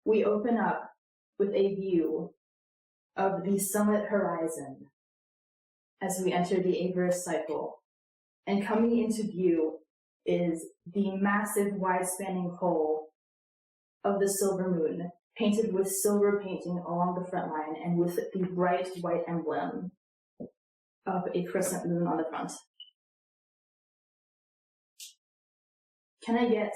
we open up with a view of the sunlit horizon as we enter the Averus cycle. And coming into view is the massive, wide-spanning hull of the silver moon, painted with silver painting along the front line and with the bright white emblem of a crescent moon on the front. Can I get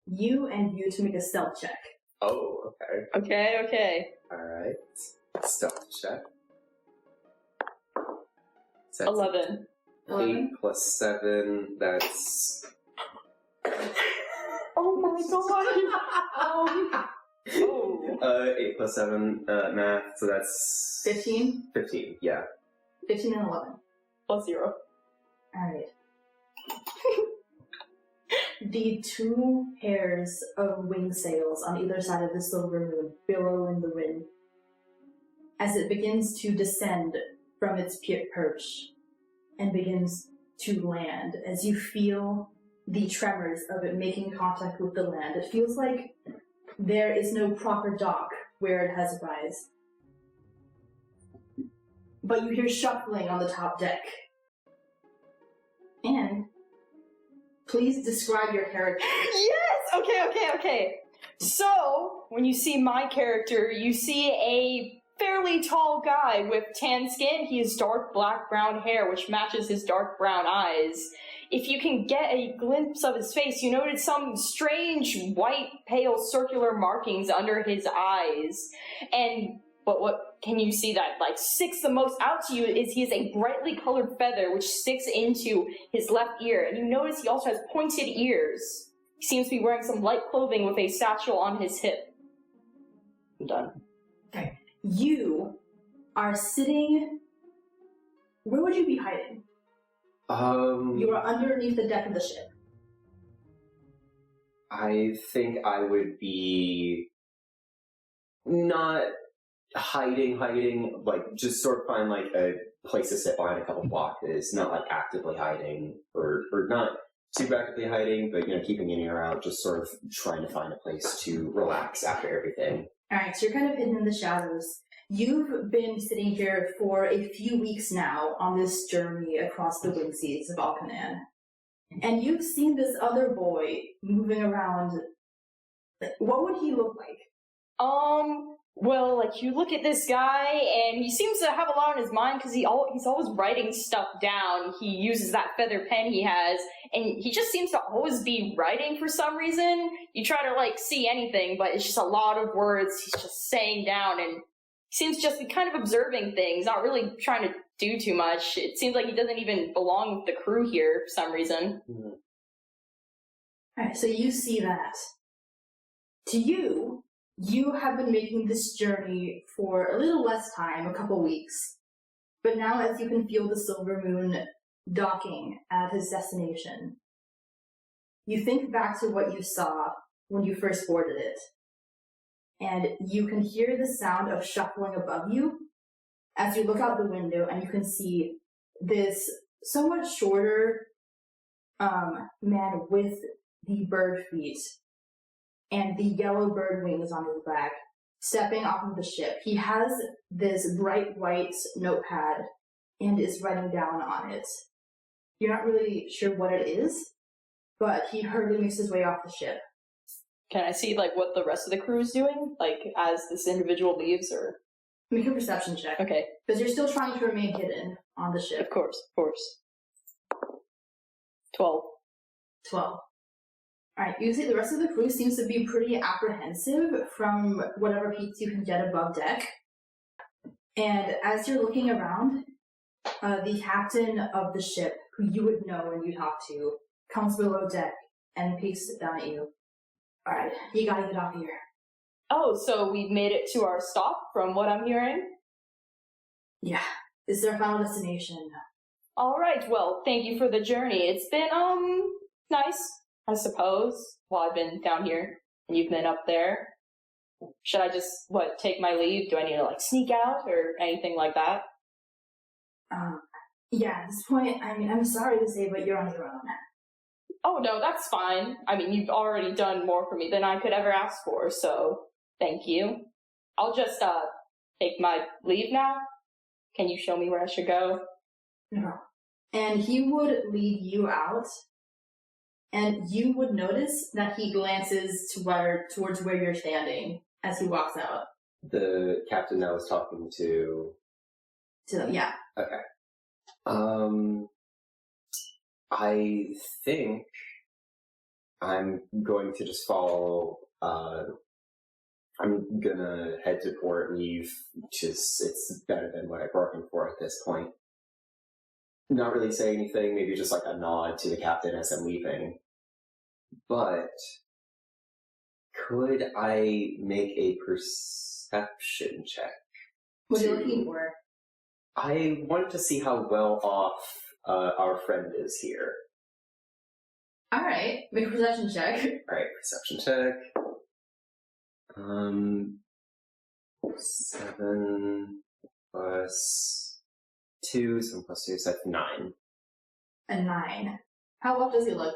you and you to make a stealth check? Oh, okay. Okay. Alright. Stealth check. So 11. 8 plus 7, that's... Oh my god! 8 plus 7, math, so that's... 15? 15, yeah. 15 and 11. Plus 0. Alright. The two pairs of wing sails on either side of the silver moon billow in the wind as it begins to descend from its perch and begins to land. As you feel the tremors of it making contact with the land, it feels like there is no proper dock where it has rise. But you hear shuffling on the top deck. And please describe your character. Yes! Okay. So, when you see my character, you see a fairly tall guy with tan skin. He has dark black-brown hair, which matches his dark brown eyes. If you can get a glimpse of his face, you notice some strange white, pale, circular markings under his eyes. But what can you see that sticks the most out to you is he has a brightly colored feather which sticks into his left ear. And you notice he also has pointed ears. He seems to be wearing some light clothing with a satchel on his hip. I'm done. Okay. You are sitting... Where would you be hiding? You are underneath the deck of the ship. I think I would be... not... hiding, just sort of find a place to sit behind a couple boxes, not actively hiding, or not super actively hiding, but keeping an ear out, just sort of trying to find a place to relax after everything. Alright, so you're kind of hidden in the shadows. You've been sitting here for a few weeks now on this journey across the wing seas of Alchanan. And you've seen this other boy moving around. What would he look like? Well, you look at this guy, and he seems to have a lot on his mind, because he's always writing stuff down. He uses that feather pen he has, and he just seems to always be writing for some reason. You try to, see anything, but it's just a lot of words he's just saying down, and he seems to just be kind of observing things, not really trying to do too much. It seems like he doesn't even belong with the crew here for some reason. Mm-hmm. Alright, so you see that. To you... You have been making this journey for a little less time, a couple weeks. But now as you can feel the silver moon docking at his destination, you think back to what you saw when you first boarded it. And you can hear the sound of shuffling above you as you look out the window, and you can see this somewhat shorter man with the bird feet and the yellow bird wings on his back, stepping off of the ship. He has this bright white notepad and is writing down on it. You're not really sure what it is, but he hurriedly makes his way off the ship. Can I see, what the rest of the crew is doing? As this individual leaves, or...? Make a perception check. Okay. Because you're still trying to remain hidden on the ship. Of course. 12. 12. Alright, you see the rest of the crew seems to be pretty apprehensive from whatever peaks you can get above deck. And as you're looking around, the captain of the ship, who you would know and you talk to, comes below deck and peeks down at you. Alright, you gotta get off here. Oh, so we've made it to our stop, from what I'm hearing? Yeah, this is our final destination. Alright, well, thank you for the journey. It's been, nice, I suppose, while I've been down here, and you've been up there. Should I just, take my leave? Do I need to, sneak out, or anything like that? Yeah, at this point, I'm sorry to say, but you're on your own. Oh, no, that's fine. You've already done more for me than I could ever ask for, so Thank you. I'll just, take my leave now. Can you show me where I should go? No. And he would lead you out, and you would notice that he glances towards where you're standing as he walks out. The captain I was talking to... To them, yeah. Okay. I think I'm going to just follow, I'm gonna head to port, leave, just, it's better than what I bargained for at this point. Not really say anything, maybe just like a nod to the captain as I'm leaving. But, could I make a perception check? What are you looking for? I wanted to see how well off our friend is here. Alright, make a perception check. Alright, perception check. 7 plus 2, 7 plus 2, so that's 9. A 9. How off does he look?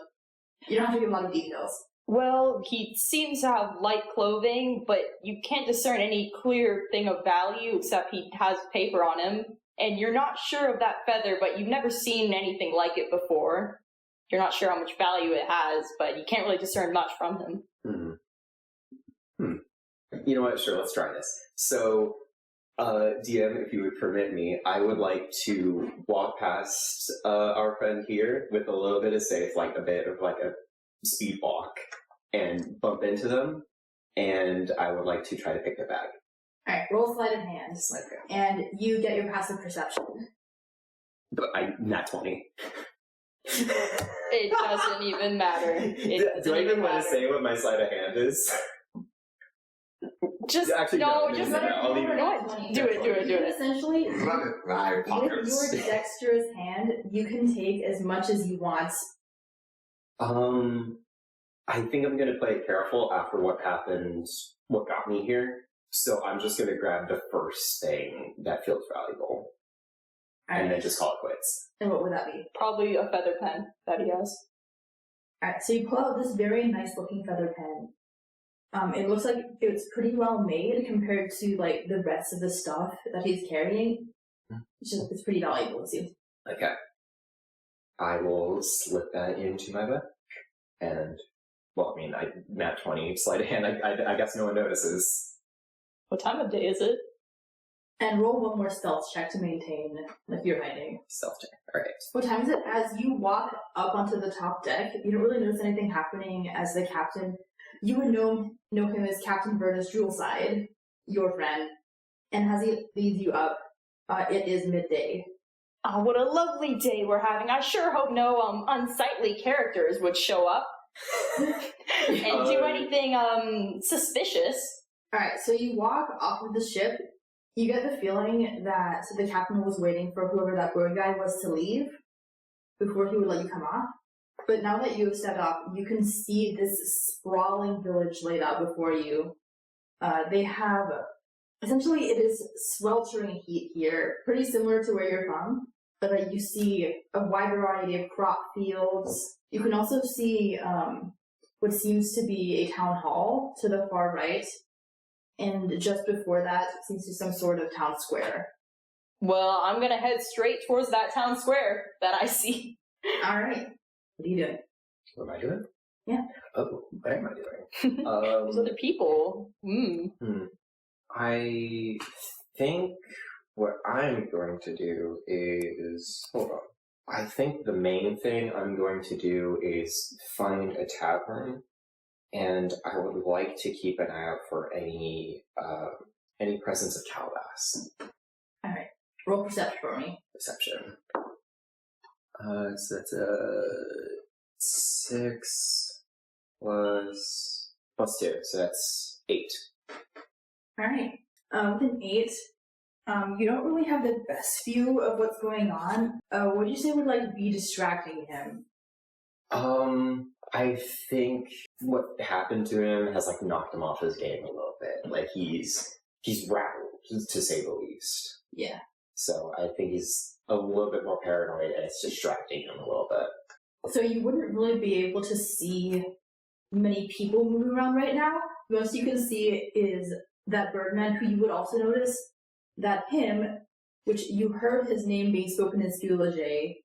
You don't have to give a lot of details. Well, he seems to have light clothing, but you can't discern any clear thing of value except he has paper on him. And you're not sure of that feather, but you've never seen anything like it before. You're not sure how much value it has, but you can't really discern much from him. You know what? Sure, let's try this. So, DM, if you would permit me, I would like to walk past our friend here with a little bit of safe, like a bit of like a speed walk, and bump into them, and I would like to try to pick the bag. Alright, roll sleight of hand. And you get your passive perception. But not 20. It doesn't even matter. Do I even want to say what my sleight of hand is? Just Actually, no, no, just no, I'll leave it. Do it. Essentially, with your Pockets. dexterous hand, you can take as much as you want. I think I'm going to play it careful after what happened, what got me here. So I'm just going to grab the first thing that feels valuable. And then just call it quits. And what would that be? Probably a feather pen that he has. Alright, so you pull out this very nice looking feather pen. It looks like it's pretty well made compared to like the rest of the stuff that he's carrying. It's pretty valuable, it seems. Okay. I will slip that into my bag. And, well, I mean, nat 20, sleight of hand, I guess no one notices. What time of day is it? And roll one more stealth check to maintain like you're hiding. Stealth check. Alright. What time is it? As you walk up onto the top deck, you don't really notice anything happening as the captain. You would know him as Captain Verna's Jewelside, your friend. And as he leads you up, it is midday. Oh, what a lovely day we're having. I sure hope no unsightly characters would show up and do anything suspicious. Alright, so you walk off of the ship. You get the feeling that the captain was waiting for whoever that bird guy was to leave before he would let you come off. But now that you have stepped off, you can see this sprawling village laid out before you. They have, essentially it is sweltering heat here, pretty similar to where you're from, but you see a wide variety of crop fields. You can also see what seems to be a town hall to the far right, and just before that seems to be some sort of town square. Well, I'm gonna head straight towards that town square that I see. Alright. What are you doing? What am I doing? Yeah. Oh, what am I doing? Those other people. I think what I'm going to do is... Hold on. I think the main thing I'm going to do is find a tavern, and I would like to keep an eye out for any presence of Calabash. Alright. Roll perception for me. Perception. So that's a 6 plus 2, so that's 8. Alright. With an 8, you don't really have the best view of what's going on. What would you say would like be distracting him? I think what happened to him has like knocked him off his game a little bit. Like he's rattled, to say the least. Yeah. So I think he's a little bit more paranoid, and it's distracting him a little bit. So you wouldn't really be able to see many people moving around right now. The most you can see is that Birdman, who you would also notice that him, which you heard his name being spoken as eulogy.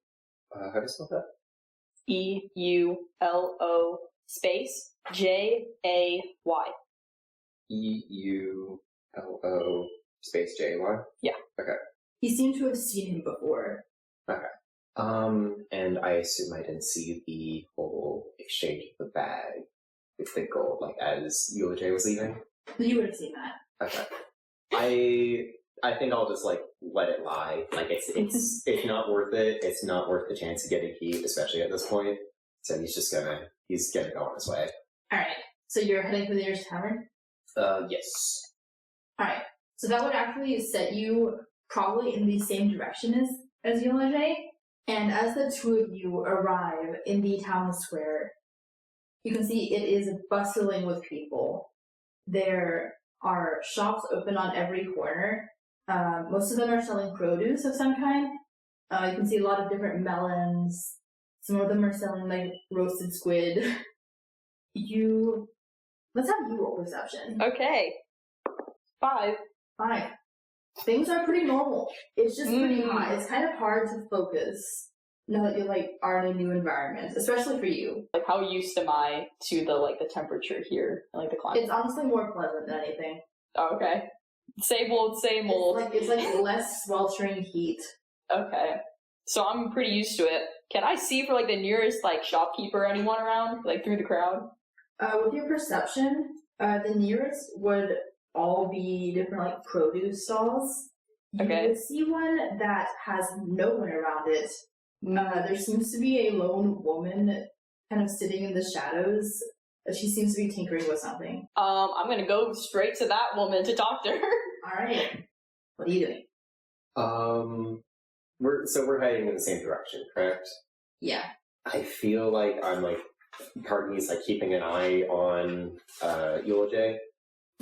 How do you spell that? EULO space JAY. EULO space JY? Yeah. Okay. He seemed to have seen him before. Okay. And I assume I didn't see the whole exchange of the bag with the gold, like, as Eulogy was leaving? You would have seen that. Okay. I think I'll just, like, let it lie. Like, it's not worth it. It's not worth the chance of getting heat, especially at this point. So he's gonna go on his way. Alright, so you're heading for the nearest tavern? Yes. Alright, so that would actually set you probably in the same direction as Eulogy. And as the two of you arrive in the town square, you can see it is bustling with people. There are shops open on every corner. Most of them are selling produce of some kind. You can see a lot of different melons. Some of them are selling like roasted squid. Let's have you roll perception. Okay. 5. Things are pretty normal. It's just pretty hot. It's kind of hard to focus now that you are in a new environment, especially for you. Like, how used am I to the temperature here, and the climate? It's honestly more pleasant than anything. Oh, okay. Same old, same old. It's like less sweltering heat. Okay. So I'm pretty used to it. Can I see for the nearest shopkeeper or anyone around, through the crowd? With your perception, the nearest would all be different produce stalls. Okay. You would see one that has no one around it. There seems to be a lone woman kind of sitting in the shadows. She seems to be tinkering with something. I'm gonna go straight to that woman to talk to her. Alright. What are you doing? We're heading in the same direction, correct? Yeah. I feel like I'm part of me is keeping an eye on Eulogy.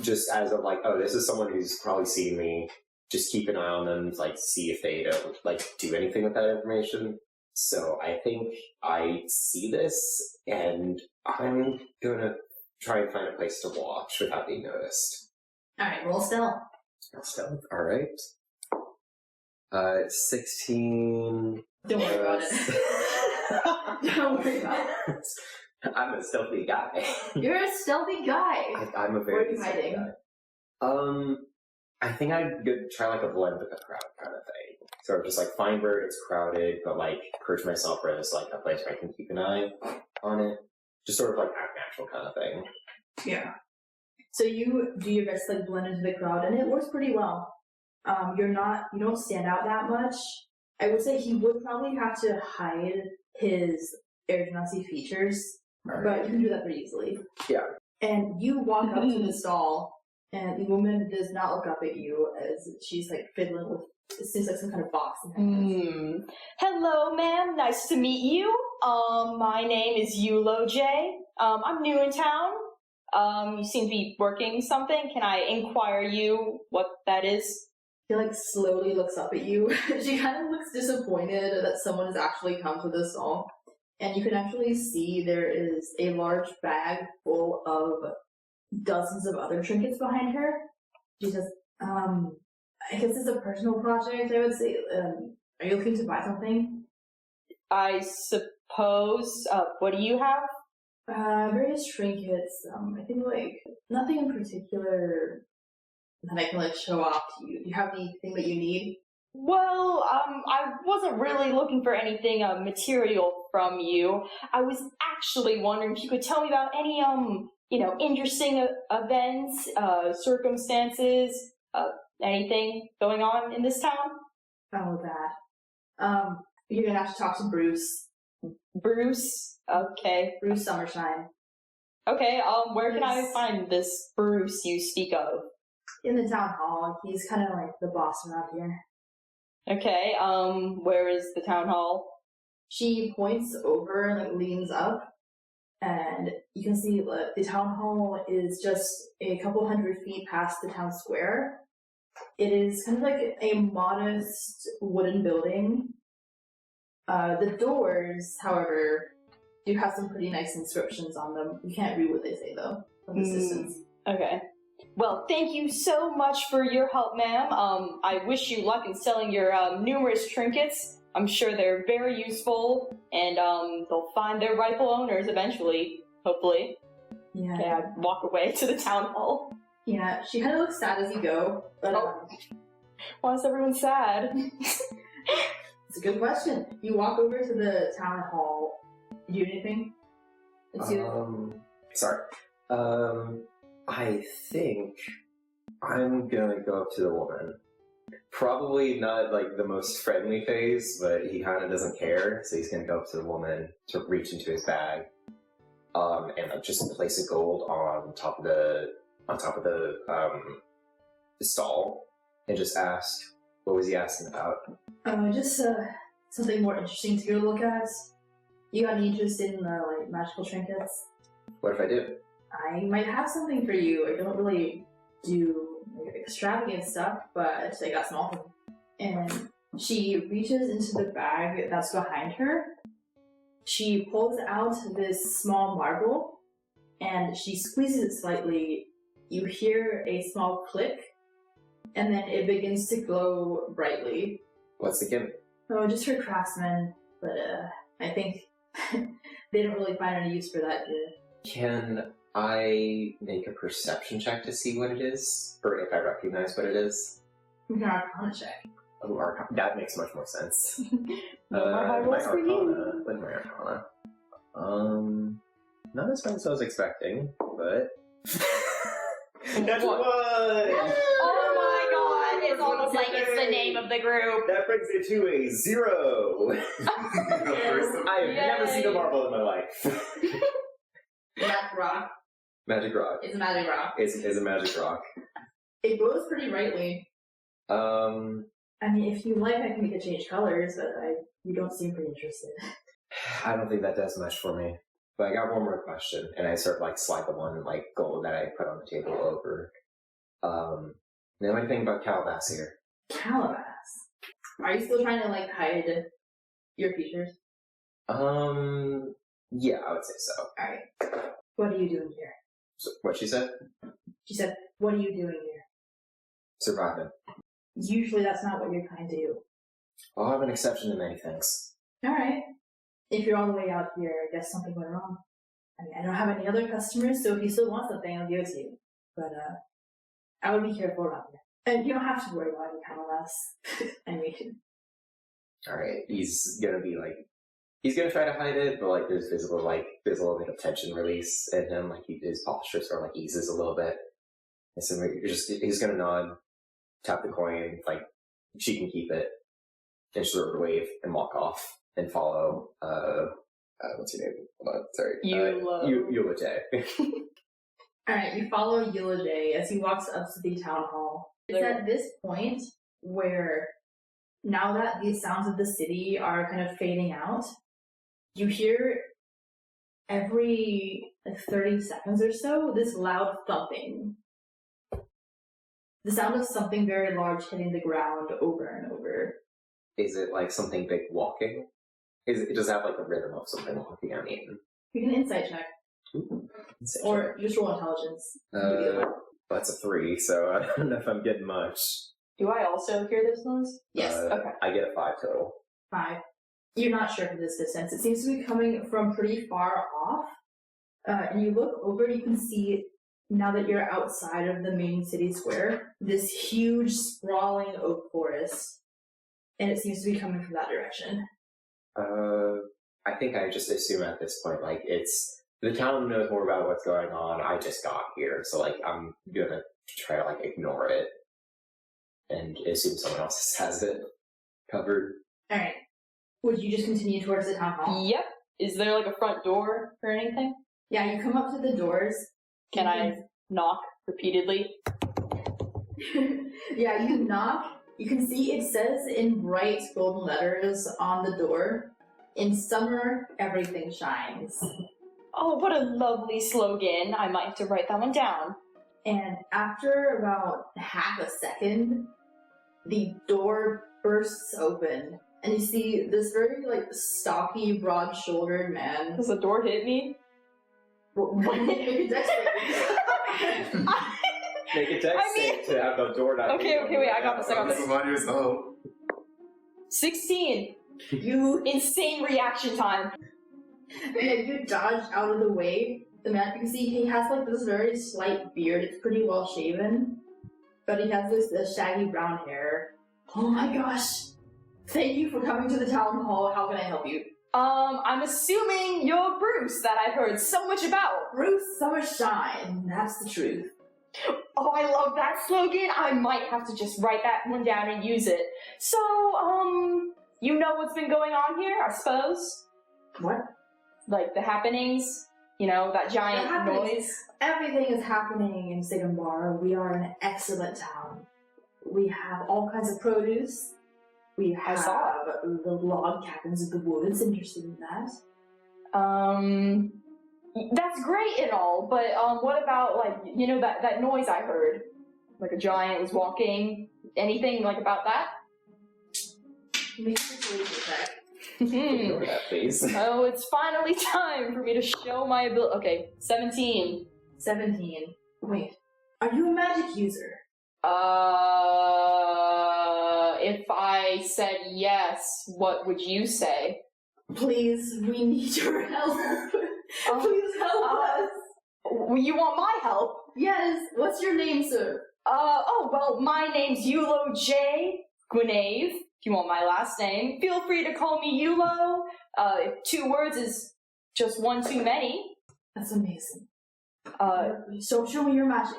Just as of oh, this is someone who's probably seen me. Just keep an eye on them, see if they don't do anything with that information. So I think I see this, and I'm gonna try and find a place to watch without being noticed. Alright, roll stealth. Stealth, alright. 16. Don't worry about it. Don't worry about it. I'm a stealthy guy. You're a stealthy guy. I'm a Where are very you stealthy hiding? guy. I think I'd try a blend with the crowd kind of thing. Sort of just find where it's crowded, but perch myself where there's a place where I can keep an eye on it. Just sort of act natural kind of thing. Yeah. So you do your best to blend into the crowd, and it works pretty well. You don't stand out that much. I would say he would probably have to hide his air genasi features, but you can do that pretty easily. Yeah. And you walk up to the stall, and the woman does not look up at you as she's fiddling with, it seems like some kind of box. Hello, ma'am. Nice to meet you. My name is Yulo J. I'm new in town. You seem to be working something. Can I inquire you what that is? She slowly looks up at you. She kind of looks disappointed that someone has actually come to the stall. And you can actually see there is a large bag full of dozens of other trinkets behind her. She says, I guess it's a personal project, I would say. Are you looking to buy something? I suppose. What do you have? Various trinkets. I think nothing in particular that I can show off to you. Do you have anything that you need? Well, I wasn't really looking for anything material from you. I was actually wondering if you could tell me about any interesting events, circumstances, anything going on in this town? Oh, that. You're gonna have to talk to Bruce. Bruce? Okay. Bruce Summershine. Okay, where can I find this Bruce you speak of? In the town hall. He's kind of the boss around here. Okay, where is the town hall? She points over and leans up, and you can see the town hall is just a couple hundred feet past the town square. It is kind of a modest wooden building. The doors, however, do have some pretty nice inscriptions on them. You can't read what they say, though, from this distance. Okay. Well, thank you so much for your help, ma'am. I wish you luck in selling your numerous trinkets. I'm sure they're very useful, and they'll find their rightful owners eventually, hopefully. Yeah. Okay, I walk away to the town hall. Yeah, she kind of looks sad as you go, but Why is everyone sad? it's a good question. You walk over to the town hall. Do you do anything? Sorry. I think I'm gonna go up to the woman. Probably not like the most friendly face, but he kind of doesn't care, so he's gonna go up to the woman to reach into his bag, and like just place a gold on top of the stall, and just ask, what was he asking about? Just something more interesting to go look at. You got any interest in like magical trinkets? What if I do? I might have something for you. I don't really do like, extravagant stuff, but I got some awesome. And she reaches into the bag that's behind her. She pulls out this small marble, and she squeezes it slightly. You hear a small click, and then it begins to glow brightly. What's the gimmick? Oh, just for craftsmen, but I think they don't really find any use for that. Can I make a perception check to see what it is? Or if I recognize what it is? We can Arcana check. Oh, that makes much more sense. High rolls for you. What's my Arcana? Not as fun as I was expecting, but... That's one! Oh my god, it's almost like it's the name of the group. That brings it to a 0! I have never seen a marble in my life. Magic rock. Magic rock. It's a magic rock. It's a magic rock. It glows pretty brightly. I mean, if you like, I can make it change colors, but you don't seem pretty interested. I don't think that does much for me. But I got one more question, and I sort of like slide the one like gold that I put on the table over. Know anything about Calabash here? Calabash? Are you still trying to like hide your features? Yeah, I would say so. Alright. What are you doing here? So, what she said? She said, what are you doing here? Surviving. Usually that's not what your kind do. I'll have an exception to many things. Alright. If you're all the way out here, I guess something went wrong. I mean, I don't have any other customers, so if you still want something, I'll give it to you. But, I would be careful around here. And you don't have to worry about any Calabash. I mean... Alright, he's gonna try to hide it, but like there's a little bit of tension release in him, like his posture sort of like eases a little bit. And so he's gonna nod, tap the coin, like she can keep it, and sort of wave and walk off and follow what's your name? Hold on, sorry. Eulage. Alright, you follow Eulage as he walks up to the town hall. It's at this point where now that the sounds of the city are kind of fading out, you hear every 30 seconds or so this loud thumping. The sound of something very large hitting the ground over and over. Is it like something big walking? Does it have like the rhythm of something walking? I mean, you can insight check. Ooh, or just roll intelligence. That's a 3, so I don't know if I'm getting much. Do I also hear those ones? Yes. Okay. I get a 5 total. 5. You're not sure from this distance. It seems to be coming from pretty far off. And you look over, you can see, now that you're outside of the main city square, this huge, sprawling oak forest. And it seems to be coming from that direction. I think I just assume at this point, like, the town knows more about what's going on. I just got here, so, like, I'm gonna try to, like, ignore it and assume someone else has it covered. Alright. Would you just continue towards the town hall? Yep. Is there, like, a front door or anything? Yeah, you come up to the doors. Can I knock repeatedly? Yeah, you knock. You can see it says in bright golden letters on the door, "In summer, everything shines." Oh, what a lovely slogan. I might have to write that one down. And after about half a second, the door bursts open, and you see this very, like, stocky, broad-shouldered man. Does the door hit me? What make a dex save? Make a dex save to have the door not Okay, wait, I got this. Remind yourself. 16! You insane reaction time. Yeah, you dodge out of the way. The man, you can see he has like this very slight beard. It's pretty well shaven, but he has this shaggy brown hair. Oh my gosh! Thank you for coming to the town hall. How can I help you? I'm assuming you're Bruce that I've heard so much about. Bruce Summershine. That's the truth. Oh, I love that slogan. I might have to just write that one down and use it. So, you know what's been going on here, I suppose? What? Like the happenings? You know, that giant noise? Everything is happening in Sigambara. We are an excellent town. We have all kinds of produce. We have the log cabins of the woods. Interested in that? That's great and all, but what about, like, you know, that noise I heard? Like a giant was walking. Anything, like, about that? Make a persuasion check. Ignore that face. Oh, it's finally time for me to show my ability. Okay, 17. 17. Wait, are you a magic user? If I said yes, what would you say? Please, we need your help. Please help us. You want my help? Yes, what's your name, sir? Well, my name's Yulo J. Gwynave. If you want my last name, feel free to call me Yulo. If 2 words is just one too many. That's amazing. So show me your magic.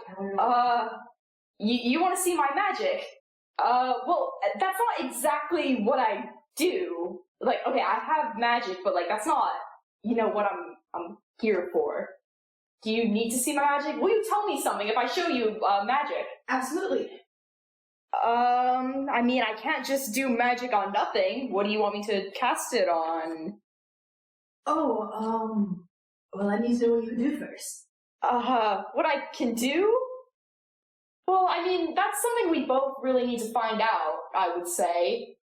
You want to see my magic? Well, that's not exactly what I do. Like, okay, I have magic, but like that's not, you know, what I'm here for. Do you need to see my magic? Will you tell me something if I show you magic? Absolutely. I mean, I can't just do magic on nothing. What do you want me to cast it on? Oh, well, I need to know what you can do first. What I can do? Well, I mean, that's something we both really need to find out, I would say.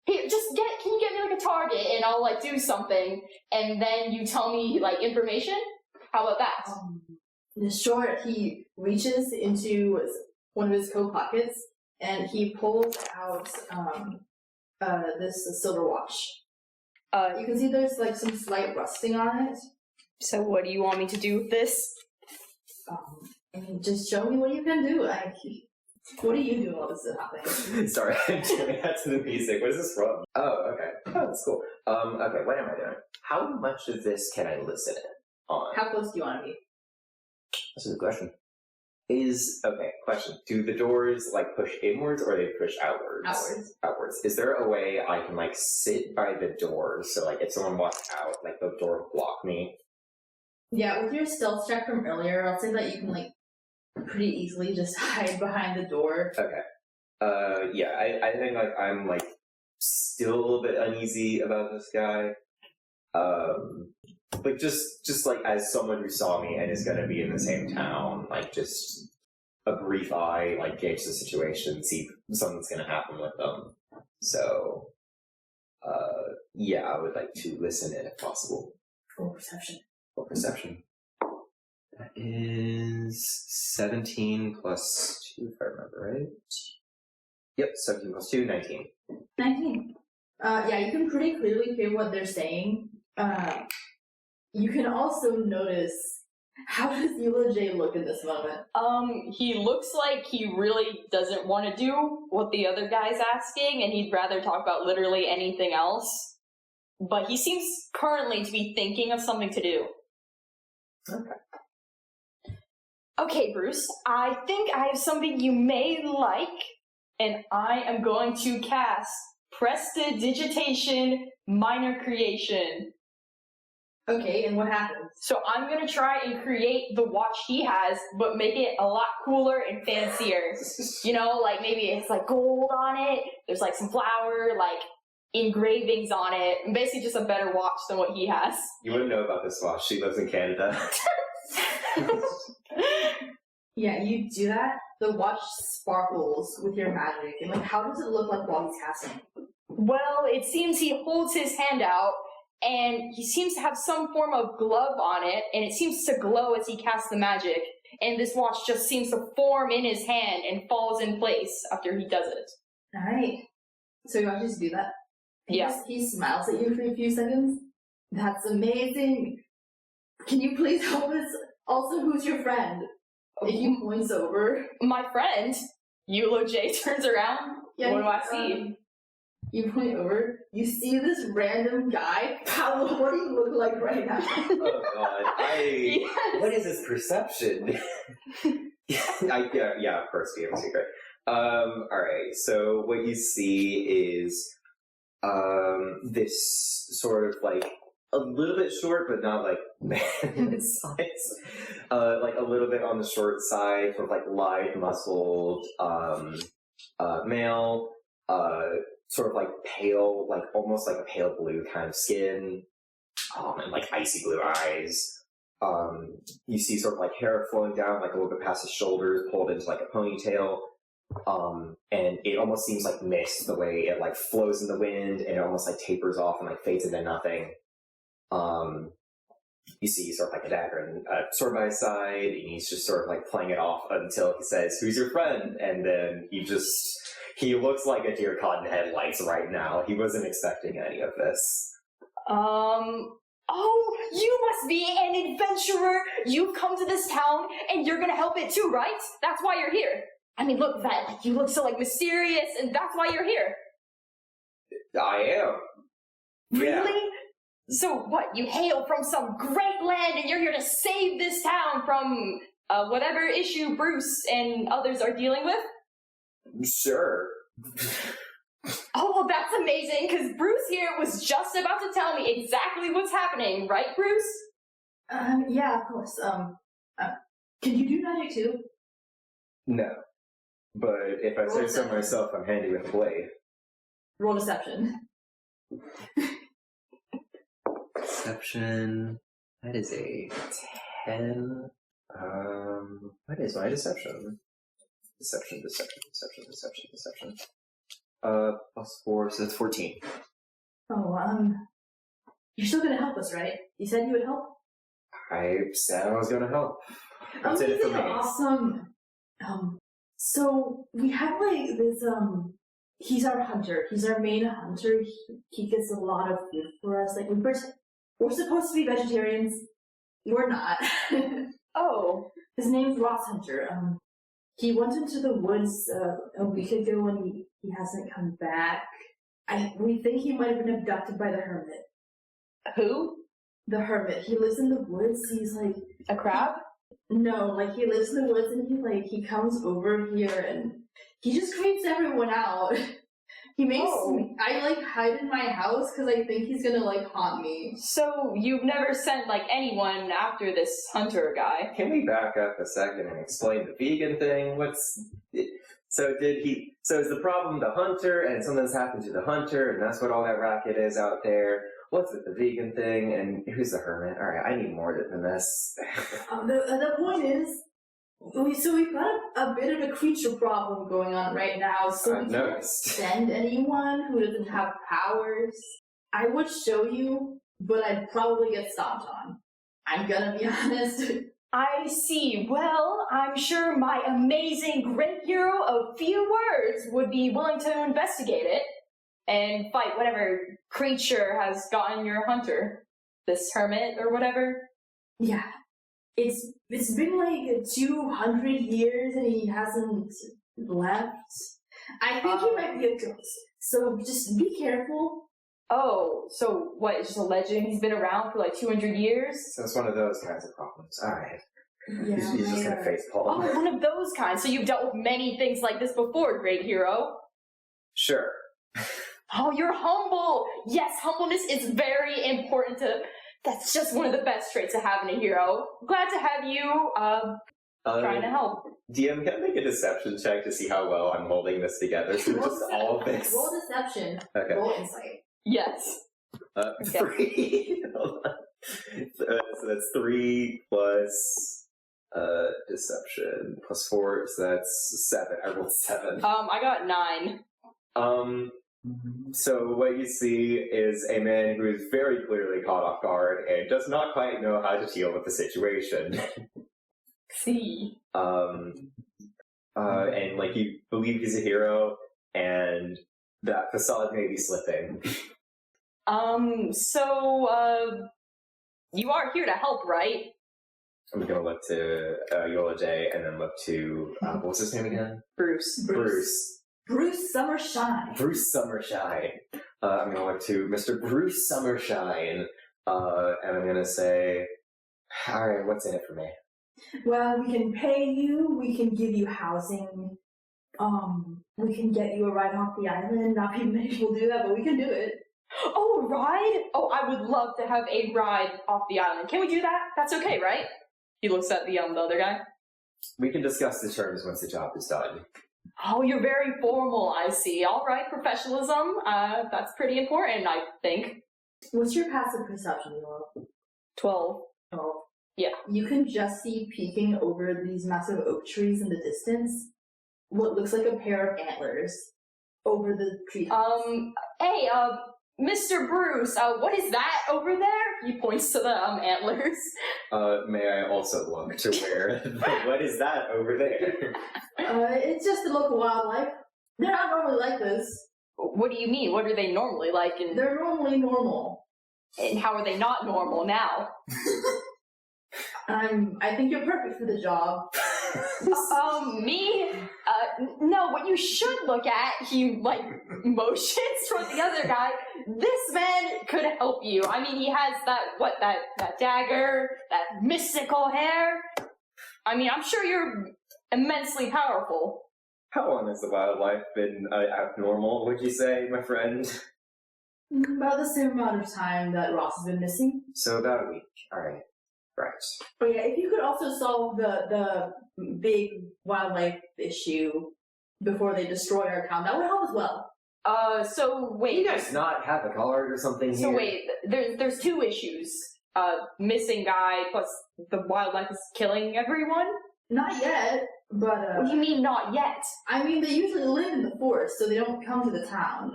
Here, can you get me like a target and I'll like do something and then you tell me like information? How about that? Sure, he reaches into one of his coat pockets and he pulls out this silver watch. You can see there's like some slight rusting on it. So what do you want me to do with this? I mean, just show me what you can do. What are you doing while this is happening? Sorry, I'm doing that to the music. What is this from? Oh, okay. Oh, that's cool. Okay, what am I doing? How much of this can I listen on? How close do you want to be? That's a good question. Question. Do the doors, like, push inwards or they push outwards? Outwards. Outwards. Is there a way I can, like, sit by the doors so, like, if someone walks out, like, the door will block me? Yeah, with your stealth check from earlier, I'll say that you can, like, pretty easily just hide behind the door. Okay. Yeah, I think, like, I'm, like, still a little bit uneasy about this guy. But just like, as someone who saw me and is gonna be in the same town, like, just a brief eye, like, gauge the situation, see if something's gonna happen with them. So, yeah, I would like to listen in if possible. Full perception. Full perception. That is 17 plus 2, if I remember right. Yep, 17 plus 2, 19. 19. Yeah, you can pretty clearly hear what they're saying. You can also notice, how does Eula J look in this moment? He looks like he really doesn't want to do what the other guy's asking, and he'd rather talk about literally anything else. But he seems currently to be thinking of something to do. Okay, Bruce, I think I have something you may like, and I am going to cast Prestidigitation Minor Creation. Okay, and what happens? So I'm going to try and create the watch he has, but make it a lot cooler and fancier. You know, like maybe it's like gold on it, there's like some flower, like engravings on it, and basically just a better watch than what he has. You wouldn't know about this watch. She lives in Canada. Yeah, you do that, the watch sparkles with your magic, and like, how does it look like while he's casting? Well, it seems he holds his hand out, and he seems to have some form of glove on it, and it seems to glow as he casts the magic, and this watch just seems to form in his hand and falls in place after he does it. Alright. So you want to just do that? Yeah. He smiles at you for a few seconds. That's amazing. Can you please help us? Also, who's your friend? If he points over. My friend, Yulo J, turns around. Yeah, what do I see? You point over. You see this random guy. Paolo, what do you look like right now? Oh god, Yes. what is this perception? Yeah, of course, we have a secret. Alright, so what you see is, this sort of like, a little bit short, but not like man size. Like a little bit on the short side, sort of like light muscled, male, sort of like pale, like almost like a pale blue kind of skin, and like icy blue eyes. You see sort of like hair flowing down like a little bit past his shoulders, pulled into like a ponytail. And it almost seems like mist the way it like flows in the wind and it almost like tapers off and like fades into nothing. You see sort of like a dagger and a sword by his side, and he's just sort of like playing it off until he says, "Who's your friend?" And then he looks like a deer caught in headlights right now. He wasn't expecting any of this. Oh, you must be an adventurer. You've come to this town, and you're gonna help it too, right? That's why you're here. I mean, look, you look so, like, mysterious, and that's why you're here. I am. Yeah. Really? So what, you hail from some great land, and you're here to save this town from, whatever issue Bruce and others are dealing with? Sure. Oh, well, that's amazing, because Bruce here was just about to tell me exactly what's happening, right, Bruce? Yeah, of course. Can you do magic too? No. But if I say so myself, I'm handy with a blade. Roll deception. Deception. That is a 10. What is my deception? Deception. Plus 4, so that's 14. Oh, you're still gonna help us, right? You said you would help? I said I was gonna help. That's it for me. Awesome. So we have like this, he's our hunter. He's our main hunter. He gets a lot of food for us. Like, we're supposed to be vegetarians. We're not. Oh. His name's Ross Hunter. He went into the woods a week ago and he hasn't come back. We think he might have been abducted by the hermit. Who? The hermit. He lives in the woods. He's like... A crab? No, like he lives in the woods and he comes over here and he just creeps everyone out. He makes me, I like hide in my house because I think he's gonna like haunt me. So you've never sent like anyone after this hunter guy? Can we back up a second and explain the vegan thing? So is the problem the hunter and something's happened to the hunter and that's what all that racket is out there? What's with the vegan thing and who's the hermit? Alright, I need more than this. The point is, we've got a bit of a creature problem going on right now, so we can't send anyone who doesn't have powers. I would show you, but I'd probably get stomped on. I'm gonna be honest. I see. Well, I'm sure my amazing great hero of few words would be willing to investigate it and fight whatever creature has gotten your hunter. This hermit or whatever. Yeah. It's been like 200 years and he hasn't left. I think he might be a ghost. So just be careful. Oh, so what, it's just a legend? He's been around for like 200 years? So it's one of those kinds of problems. Alright. Yeah, he's just gonna face Oh, palm. one of those kinds. So you've dealt with many things like this before, great hero. Sure. Oh, you're humble. Yes, humbleness is very important to... That's just one of the best traits to have in a hero. Glad to have you, trying to help. DM, can I make a deception check to see how well I'm holding this together? So just all of this. Roll deception. Okay. Roll insight. Yes. 3. Hold on. So that's 3 plus deception plus 4, so that's 7. I rolled 7. I got 9. So what you see is a man who is very clearly caught off guard and does not quite know how to deal with the situation. See. And like you believe he's a hero, and that facade may be slipping. You are here to help, right? I'm gonna look to Yola J, and then look to what's his name again? Bruce. Bruce Summershine. Bruce Summershine. I'm gonna look to Mr. Bruce Summershine, and I'm gonna say, all right, what's in it for me? Well, we can pay you, we can give you housing, we can get you a ride off the island. Not many people do that, but we can do it. Oh, a ride? Oh, I would love to have a ride off the island. Can we do that? That's okay, right? He looks at the other guy. We can discuss the terms once the job is done. Oh, you're very formal, I see. All right, professionalism. That's pretty important, I think. What's your passive perception, Yola? 12. Oh. Yeah. You can just see peeking over these massive oak trees in the distance what looks like a pair of antlers over the treetops. Hey, Mr. Bruce, what is that over there? He points to the antlers. May I also look to where? What is that over there? It's just the local wildlife. They're not normally like this. What do you mean? What are they normally like? They're normally normal. And how are they not normal now? I think you're perfect for the job. Me? No, what you should look at, he, motions toward the other guy. This man could help you. I mean, he has that dagger, that mystical hair. I mean, I'm sure you're immensely powerful. How long has the wildlife been abnormal, would you say, my friend? About the same amount of time that Ross has been missing. So about a week. Alright. Right. But yeah, if you could also solve the big wildlife issue before they destroy our town, that would help as well. So wait. Do you guys not have a card or something here? So wait, there's two issues. Missing guy plus the wildlife is killing everyone? Not yet, but What do you mean not yet? I mean, they usually live in the forest, so they don't come to the town.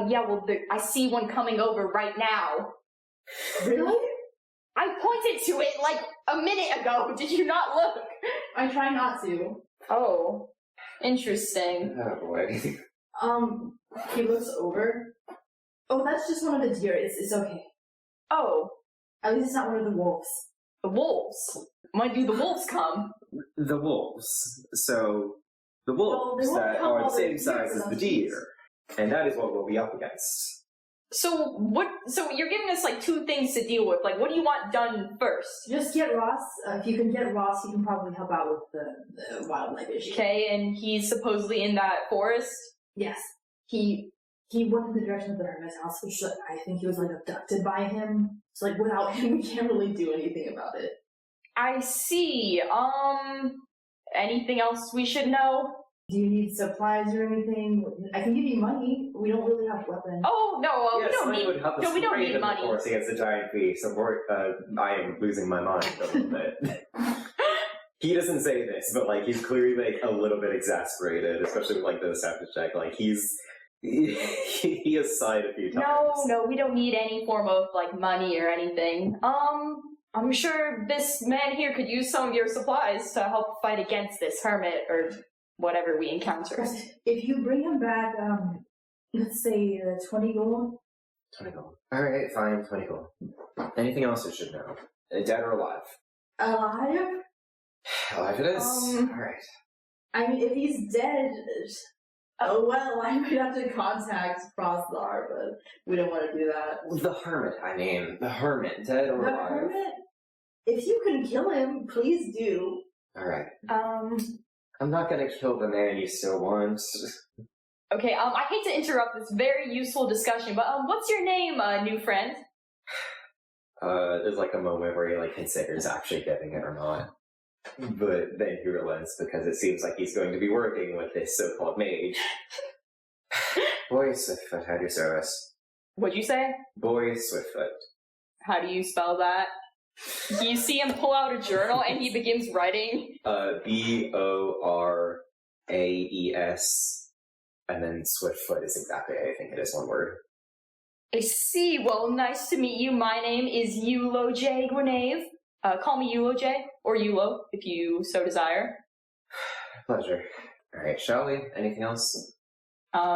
Yeah, well, I see one coming over right now. Really? I pointed to it a minute ago. Did you not look? I try not to. Oh, interesting. Oh boy. He looks over. Oh, that's just one of the deer. It's okay. Oh, At least it's not one of the wolves. the wolves. When do the wolves come? The wolves. So, the wolves they won't that come are all the the same size deer as the for deer. And that is what we'll be up against. So you're giving us two things to deal with. What do you want done first? Just get Ross. If you can get Ross, he can probably help out with the wildlife issue. Okay, and he's supposedly in that forest? Yes. He went in the direction of the hermit's house, which I think he was abducted by him. So without him, we can't really do anything about it. I see. Anything else we should know? Do you need supplies or anything? I can give you money. We don't really have weapons. Oh, no, Yes, we don't money need, would help us we don't great need in the money. forest against the giant beast. So I am losing my mind a little bit. He doesn't say this, but he's clearly a little bit exasperated, especially with the deception check. He has sighed a few times. No, we don't need any form of money or anything. I'm sure this man here could use some of your supplies to help fight against this hermit or whatever we encounter. If you bring him back, let's say 20 gold. 20 gold. Alright, fine, 20 gold. Anything else you should know? Dead or alive? Alive? Alive it is? Alright. I mean, if he's dead, oh well, I might have to contact Frostar, but we don't want to do that. The hermit, the hermit, dead or The alive? hermit? If you can kill him, please do. Alright. Um, I'm not gonna kill the man you still want. Okay, I hate to interrupt this very useful discussion, but what's your name, new friend? There's a moment where he considers actually getting it or not. But then he relents because it seems like he's going to be working with this so-called mage. Boy Swiftfoot, how do you service? What'd you say? Boy Swiftfoot. How do you spell that? You see him pull out a journal and he begins writing. Boraes And then Swiftfoot is exactly, I think it is one word. I see. Well, nice to meet you. My name is Yulo J. Grenave. Call me Yulo J, or Yulo, if you so desire. Pleasure. Alright, shall we? Anything else?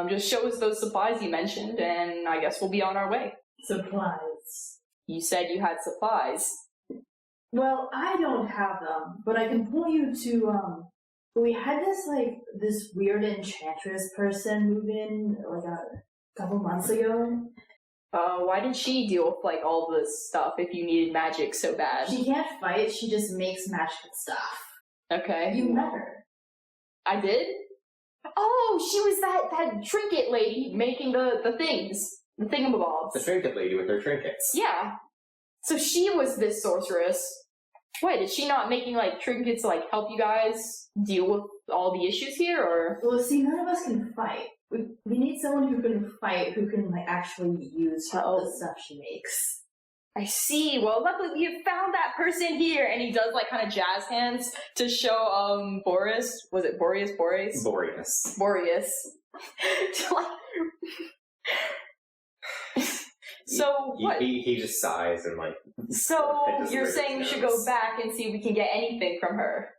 Just show us those supplies you mentioned, and I guess we'll be on our way. Supplies. You said you had supplies. Well, I don't have them, but I can pull you to, we had this weird enchantress person move in, a couple months ago. Why did she deal with, all this stuff if you needed magic so bad? She can't fight, she just makes magical stuff. Okay. You met her. I did? Oh, she was that trinket lady making the things. The thingamabobs. The trinket lady with her trinkets. Yeah. So she was this sorceress. Wait, is she not making, trinkets to, help you guys deal with all the issues here, or? Well, see, none of us can fight. We need someone who can fight, who can, actually use the stuff she makes. I see. Well, luckily you found that person here. And he does, kind of jazz hands to show, Boris. Was it Boreas? Boreas? Boreas. Boreas. So, what? He just sighs and, So, you're saying we should go back and see if we can get anything from her?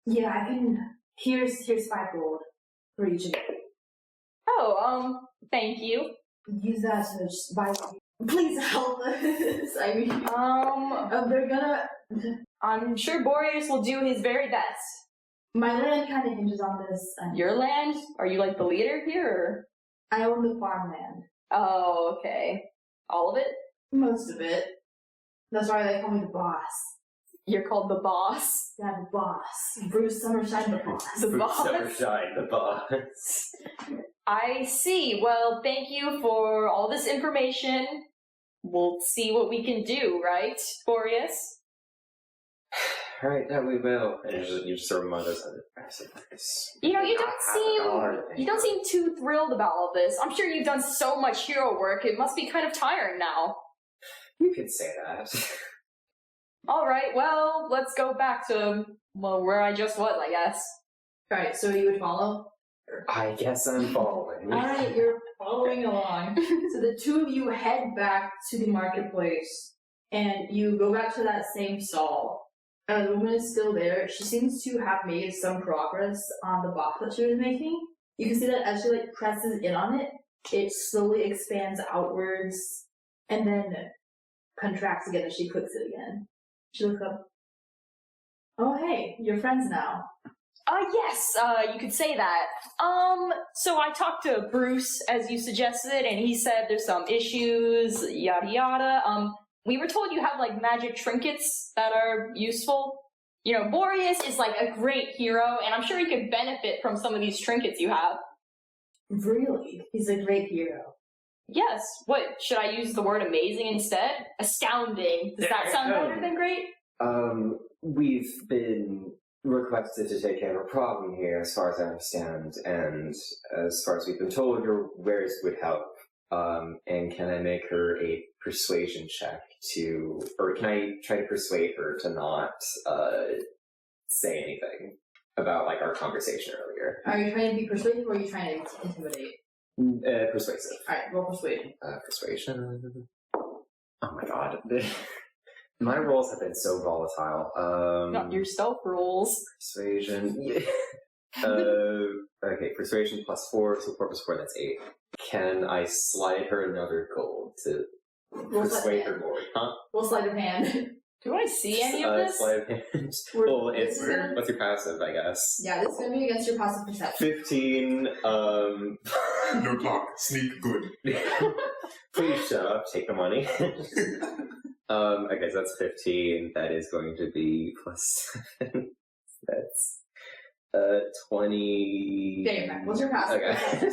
Yeah, I can... Here's 5 gold for each of you. Oh, thank you. Use that to just buy... Please help us. I mean... they're gonna... I'm sure Boreas will do his very best. My land kind of hinges on this. Your land? Are you, the leader here, or? I own the farmland. Oh, okay. All of it? Most of it. That's why they call me the boss. You're called the boss? Yeah, the boss. Bruce Summershine, the boss. The Bruce boss? Summershine, the boss. I see. Well, thank you for all this information. We'll see what we can do, right, Boreas? Alright, that we will. And you just sort of mutters at it. You don't seem too thrilled about all this. I'm sure you've done so much hero work, it must be kind of tiring now. You could say that. Alright, well, let's go back to, where I just was, I guess. Alright, so you would follow? I guess I'm following. Alright, you're following along. So the two of you head back to the marketplace, and you go back to that same stall. The woman is still there. She seems to have made some progress on the box that she was making. You can see that as she presses in on it, it slowly expands outwards and then contracts again as she clicks it again. She looks up. Oh, hey, you're friends now. Yes, you could say that. So I talked to Bruce, as you suggested, and he said there's some issues, yada yada. We were told you have, magic trinkets that are useful. Boreas is, a great hero, and I'm sure he could benefit from some of these trinkets you have. Really? He's a great hero. Yes. What, should I use the word amazing instead? Astounding. Does that sound better than great? We've been requested to take care of a problem here, as far as I understand, and as far as we've been told, your wares would help. And can I make her a persuasion check or can I try to persuade her to not, say anything about, our conversation earlier? Are you trying to be persuasive or are you trying to intimidate? Persuasive. Alright, roll persuasion. Persuasion. Oh my god. My rolls have been so volatile. Not your stealth rolls. Persuasion. Yeah. Okay, persuasion +4, so 4 + 4, that's 8. Can I slide her another gold to persuade her more? Huh? We'll slide of hand. Do I see any of this? Slide of hand. Well, it's what's your passive, I guess. Yeah, this is going to be against your passive perception. 15, No talk. Sneak good. Please shut up, take the money. Okay, so that's 15. That is going to be +7. That's 20. Okay, what's your passive? Okay.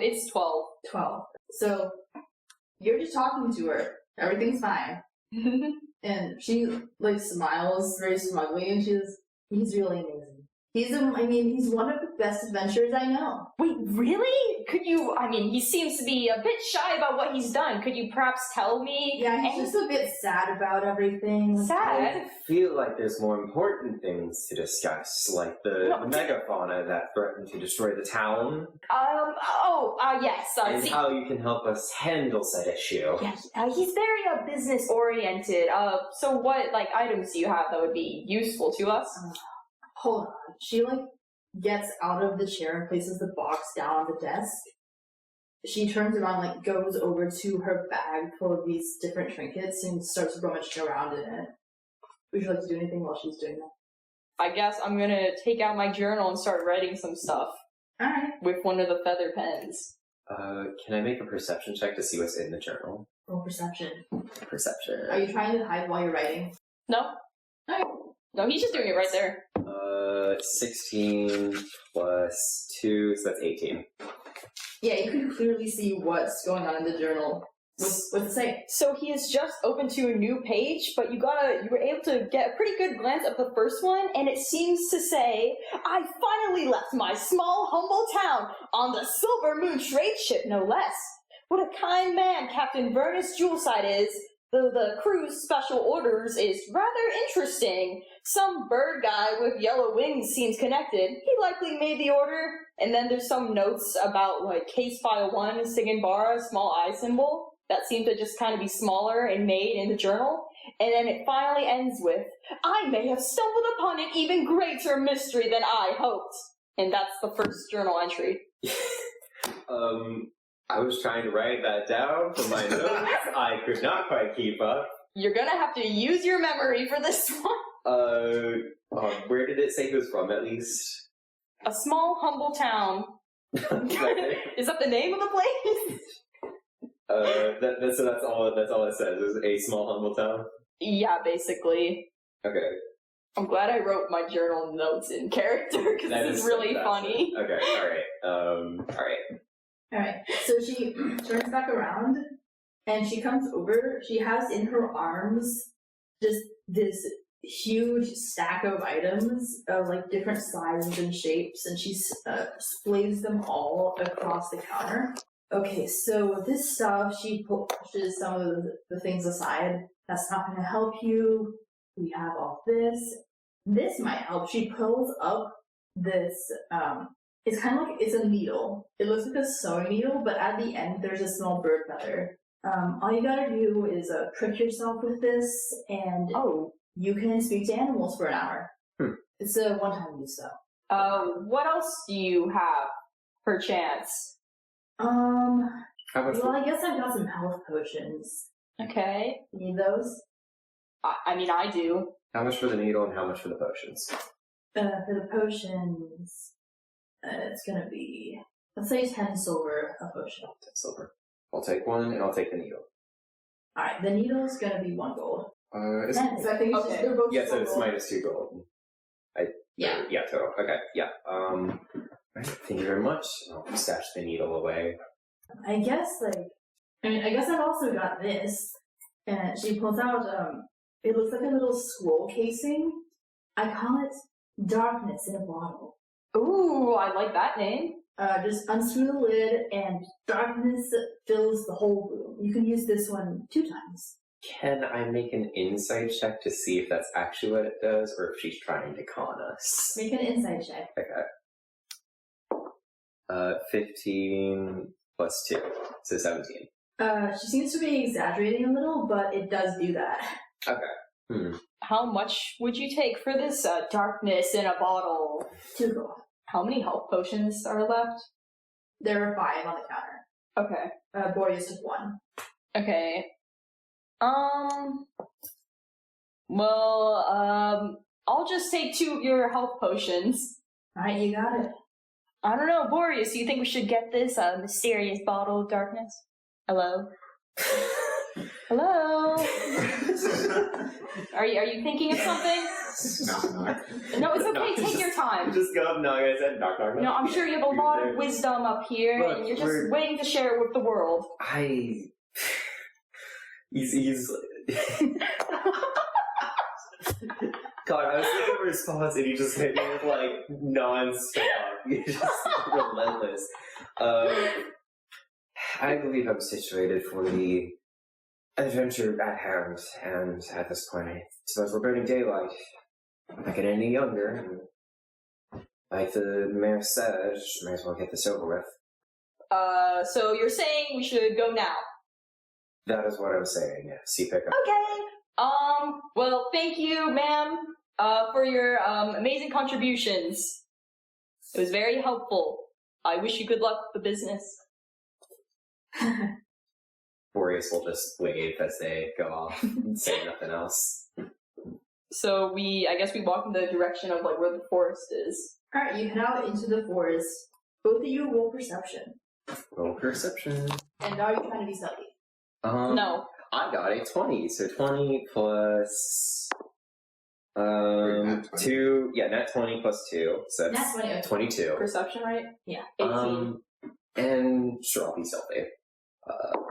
It's 12. 12. So, you're just talking to her. Everything's fine. And she, smiles very smugly, and she says, he's really amazing. He's one of the best adventurers I know. Wait, really? Could you, he seems to be a bit shy about what he's done. Could you perhaps tell me? Yeah, he's just a bit sad about everything. Sad? I feel like there's more important things to discuss, like the megafauna that threatened to destroy the town. Yes. And how you can help us handle said issue. Yeah, he's very business-oriented. So what, items do you have that would be useful to us? Hold on. She, gets out of the chair and places the box down on the desk. She turns around, goes over to her bag full of these different trinkets and starts rummaging around in it. Would you like to do anything while she's doing that? I guess I'm gonna take out my journal and start writing some stuff. Alright. With one of the feather pens. Can I make a perception check to see what's in the journal? Roll perception. Perception. Are you trying to hide while you're writing? No. No, he's just doing it right there. 16 plus 2, so that's 18. Yeah, you can clearly see what's going on in the journal. What's it say? So he is just open to a new page, but you were able to get a pretty good glance at the first one, and it seems to say, I finally left my small, humble town on the Silver Moon trade ship, no less. What a kind man Captain Vernus Jewelside is. The crew's special orders is rather interesting. Some bird guy with yellow wings seems connected. He likely made the order. And then there's some notes about, case file 1, Sigynbara, small eye symbol. That seemed to just kind of be smaller and made in the journal. And then it finally ends with, I may have stumbled upon an even greater mystery than I hoped. And that's the first journal entry. I was trying to write that down for my notes. I could not quite keep up. You're gonna have to use your memory for this one. Where did it say he was from, at least? A small, humble town. Is that the name of the place? That's all it says, is a small, humble town? Yeah, basically. Okay. I'm glad I wrote my journal notes in character, because this is really funny. Okay, alright. Alright, so she turns back around, and she comes over. She has in her arms just this huge stack of items of, different sizes and shapes, and she displays them all across the counter. Okay, so this stuff, she pushes some of the things aside. That's not going to help you. We have all this. This might help. She pulls up this, it's kind of it's a needle. It looks like a sewing needle, but at the end there's a small bird feather. All you gotta do is prick yourself with this, and you can speak to animals for an hour. It's a one-time use, though. What else do you have, perchance? How much? Well, I guess I've got some health potions. Okay. You need those? I do. How much for the needle and how much for the potions? For the potions, it's gonna be, let's say 10 silver a potion. 10 silver. I'll take one and I'll take the needle. Alright, the needle's gonna be 1 gold. So I think it's just, they're both so it's gold. minus 2 gold. Yeah. Yeah, total. Okay, yeah. Alright, thank you very much. I'll stash the needle away. I guess, I guess I've also got this. And she pulls out, it looks like a little scroll casing. I call it Darkness in a Bottle. Ooh, I like that name. Just unscrew the lid, and darkness fills the whole room. You can use this one 2 times. Can I make an insight check to see if that's actually what it does, or if she's trying to con us? Make an insight check. Okay. 15 plus 2, so 17. She seems to be exaggerating a little, but it does do that. Okay. How much would you take for this darkness in a bottle? 2 gold. How many health potions are left? There are 5 on the counter. Okay. Boreas took 1. Okay. Well, I'll just take 2 of your health potions. Alright, you got it. I don't know, Boreas, do you think we should get this mysterious bottle of darkness? Hello? Hello? Are you thinking of something? Knock, knock. No, it's okay, take your time. Just go up, knock, I said knock, knock, knock. No, I'm sure you have a lot of wisdom up here, Look, and you're just waiting to share it with the world. He's God, I was thinking of a response and you just hit me with like non-stop. You're just relentless. I believe I'm situated for the adventure at hand, and at this point, I suppose we're burning daylight. I'm not getting any younger, and like the mayor said, might as well get this over with. So you're saying we should go now? That is what I was saying, yeah. See pickup. Okay. Well, thank you, ma'am, for your, amazing contributions. It was very helpful. I wish you good luck with the business. Boreas will just wave as they go off and say nothing else. So I guess we walk in the direction of, like, where the forest is. Alright, you head out into the forest. Both of you roll perception. Roll perception. And are you trying to be stealthy? No. I got a 20, so 20 plus... Nat 20. 2, yeah, nat 20 plus 2, so that's Nat 20, okay. 22. Perception, right? Yeah. 18. And sure, I'll be stealthy.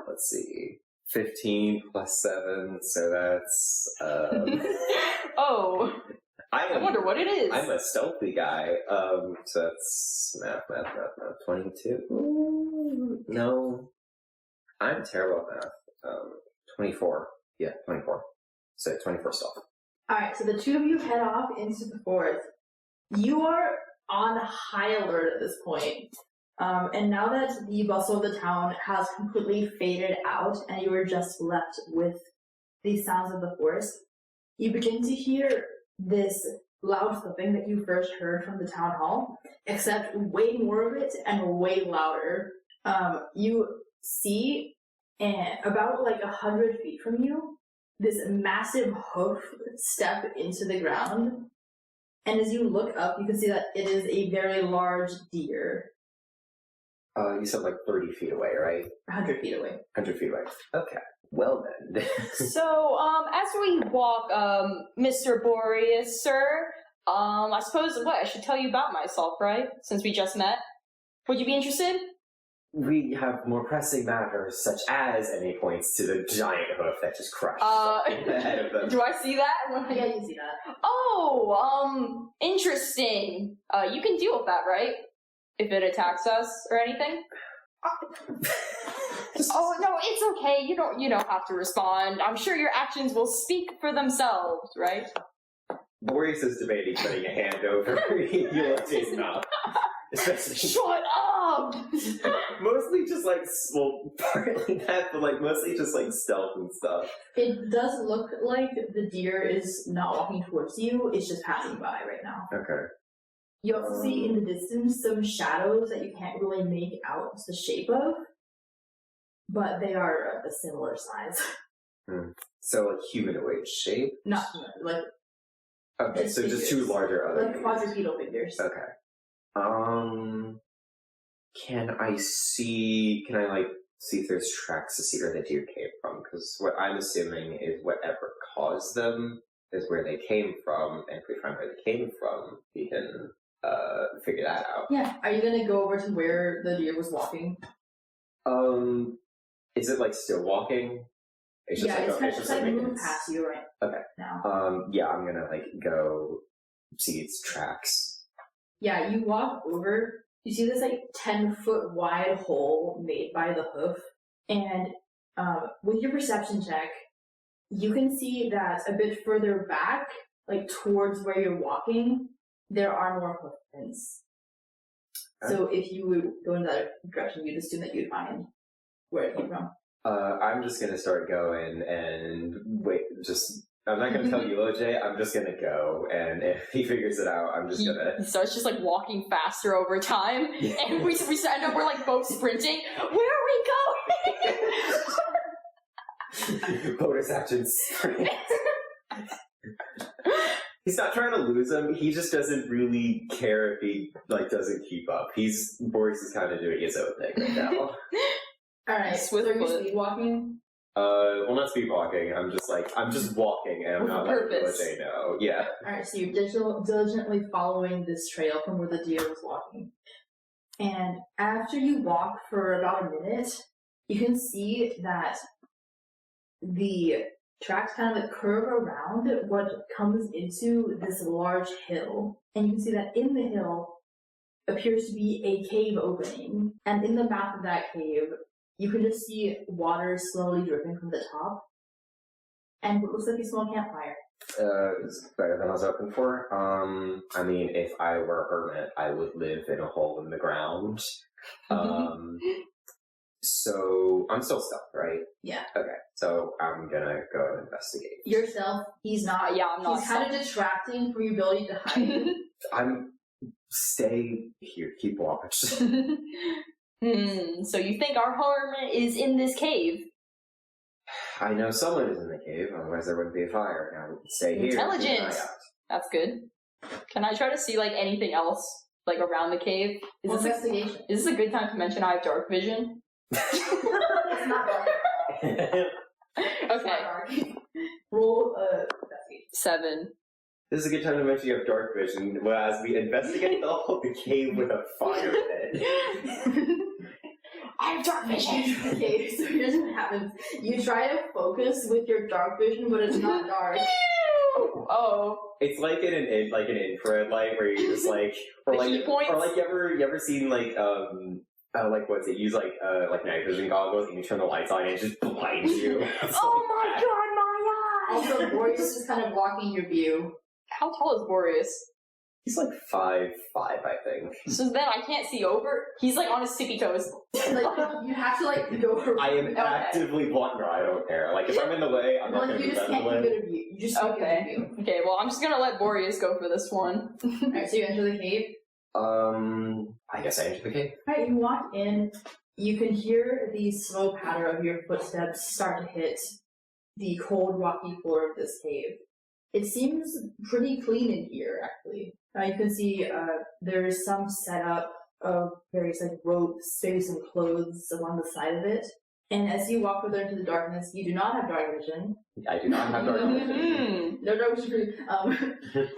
Let's see. 15 plus 7, so that's... Oh. I wonder what it is. I'm a stealthy guy, so that's... Math, 22? Ooh, no. I'm terrible at math. 24. Yeah, 24. So 24 stealth. Alright, so the two of you head off into the forest. You are on high alert at this point. And now that the bustle of the town has completely faded out and you are just left with the sounds of the forest, you begin to hear this loud thumping that you first heard from the town hall, except way more of it and way louder. You see, about like 100 feet from you, this massive hoof step into the ground. And as you look up, you can see that it is a very large deer. You said like 30 feet away, right? 100 feet away. 100 feet away. Okay. Well then. So, as we walk, Mr. Boreas, sir, I suppose, I should tell you about myself, right? Since we just met. Would you be interested? We have more pressing matters, such as, and he points to the giant hoof that just crushed the head of them. Do I see that? Yeah, you see that. Oh, interesting. You can deal with that, right? If it attacks us or anything? Oh, no, it's okay. You don't have to respond. I'm sure your actions will speak for themselves, right? Boreas is debating putting a hand over Ulysses' mouth. Especially Shut up! mostly just like, well, partly that, but like mostly just like stealth and stuff. It does look like the deer is not walking towards you, it's just passing by right now. Okay. You also see in the distance some shadows that you can't really make out the shape of, but they are of a similar size. So like humanoid shape? Not human, like... Okay, so just two larger other like quadrupedal figures. Okay. Can I see if there's tracks to see where the deer came from? Because what I'm assuming is whatever caused them is where they came from, and if we find where they came from, we can figure that out. Yeah. Are you gonna go over to where the deer was walking? Is it like still walking? It's just it's like moving past you right now. Yeah, I'm gonna like go see its tracks. Yeah, you walk over, you see this like 10-foot wide hole made by the hoof, and with your perception check, you can see that a bit further back, like towards where you're walking, there are more hoof prints. Okay. So if you would go in that direction, you'd assume that you'd find where it came from. I'm just gonna start going and wait, I'm not gonna tell you, OJ, I'm just gonna go, and if he figures it out, I'm just gonna... He starts just like walking faster over time, and we end up, we're like both sprinting. Where are we going? Bonus action sprint. He's not trying to lose him, he just doesn't really care if he like doesn't keep up. Boris is kind of doing his own thing right now. Alright, so are you speed walking? Well, not speed walking. I'm just walking, and I'm not letting OJ know. Yeah. Alright, so you're diligently following this trail from where the deer was walking. And after you walk for about a minute, you can see that the tracks kind of like curve around what comes into this large hill. And you can see that in the hill appears to be a cave opening. And in the mouth of that cave, you can just see water slowly dripping from the top. And what looks like a small campfire. It's better than I was hoping for. I mean, if I were a hermit, I would live in a hole in the ground. So I'm still stuck, right? Yeah. Okay, so I'm gonna go and investigate. Yourself, he's not. Yeah, I'm not. He's kind of detracting from your ability to hide. I'm stay here, keep watch. So you think our hermit is in this cave? I know someone is in the cave, otherwise there wouldn't be a fire. Now we can stay here. Intelligent. That's good. Can I try to see like anything else like around the cave? Investigation. Is this a good time to mention I have dark vision? It's not dark. Okay. It's not dark. Roll investigation. 7. This is a good time to mention you have dark vision, whereas we investigate the cave with a fire pit. I have dark vision. Okay, so here's what happens. You try to focus with your dark vision, but it's not dark. Oh. It's like an infrared light where you just like, or The like, key points? or like you ever seen like what's it? Use like night vision goggles and you turn the lights on and it just blinds you. Oh my god, my eyes! Also, Boreas is just kind of blocking your view. How tall is Boreas? He's like 5'5", I think. So then I can't see over? He's like on his tippy toes. Like, you have to like go around. I am actively blocking. No, I don't care. Like if I'm in the way, I'm not Like, going to you be just in the can't keep way. it a view. You just can't Okay. keep it a view. Okay, well I'm just gonna let Boreas go for this one. Alright, so you enter the cave. I guess I enter the cave. Alright, you walk in. You can hear the slow patter of your footsteps start to hit the cold, rocky floor of this cave. It seems pretty clean in here, actually. You can see there's some setup of various like ropes, maybe some clothes along the side of it. And as you walk further into the darkness, you do not have dark vision. I do not have dark vision. No dark vision for you.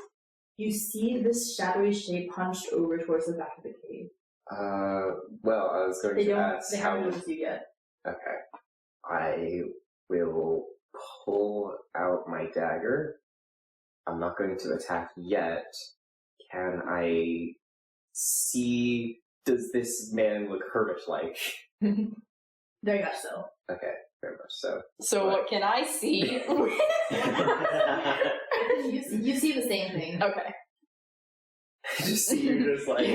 You see this shadowy shape hunched over towards the back of the cave. Well, I was going to ask They how. haven't noticed you yet. Okay. I will pull out my dagger. I'm not going to attack yet. Can I see... Does this man look hermit-like? Very much so. Okay, very much so. So what can I see? You see the same thing. Okay. I just see you just like,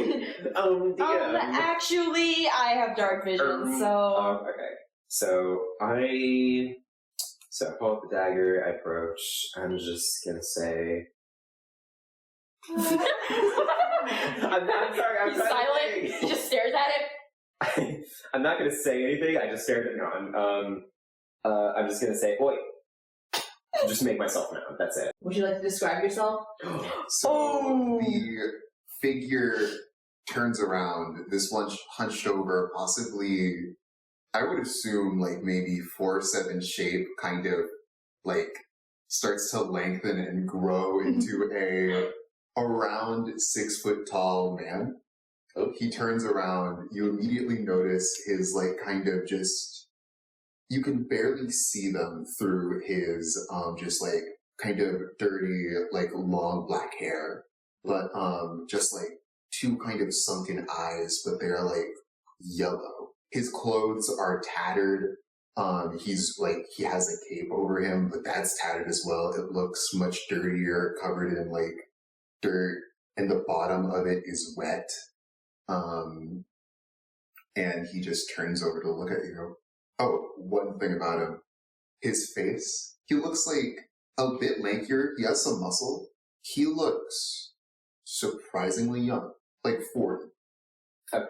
oh dear. Actually, I have dark vision, so... Okay. So I pull out the dagger, I approach, I'm just gonna say... I'm sorry, I'm He's silent, he just stares at it. I'm not gonna say anything, I just stared at him. I'm just gonna say, oi. Just make myself known, that's it. Would you like to describe yourself? So the figure turns around, this one hunched over, possibly, I would assume like maybe 4'7" shape, kind of like starts to lengthen and grow into a around 6 foot tall man. He turns around, you immediately notice his like kind of just, you can barely see them through his just like kind of dirty, like long black hair, but just like 2 kind of sunken eyes, but they're like yellow. His clothes are tattered. He's like, he has a cape over him, but that's tattered as well. It looks much dirtier, covered in like dirt, and the bottom of it is wet. And he just turns over to look at you. Oh, one thing about him. His face, he looks like a bit lankier. He has some muscle. He looks surprisingly young, like 40. Okay.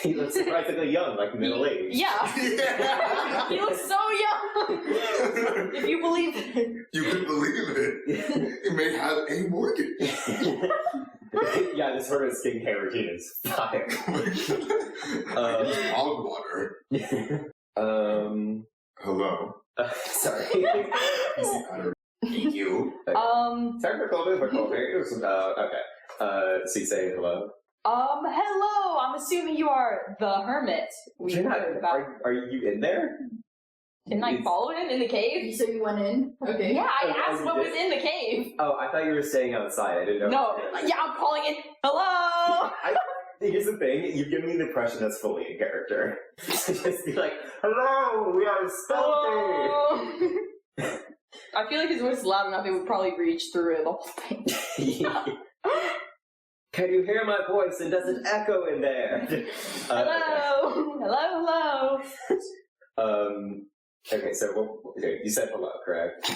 He looks surprisingly young, like middle-aged. Yeah. He looks so young. If you believe it. You could believe it. He may have a mortgage. Yeah, this sort of skincare routine is fire. Hog water. Hello. Sorry. Thank you. Sorry for calling, okay. So you say hello? Hello, I'm assuming you are the hermit we You're not, heard about. are you in there? Didn't I follow him in the cave? So you went in? Okay. Yeah, I Oh, asked you what did? was in the cave. Oh, I thought you were staying outside. I didn't know. No, yeah, I'm calling it. Hello. Here's the thing, you've given me the impression that's fully in character. Just be like, hello, we are stealthy! Hello. I feel like his voice is loud enough, it would probably reach through the whole thing. Can you hear my voice? And does it echo in there? Hello! Hello, hello! Okay, so you said hello, correct?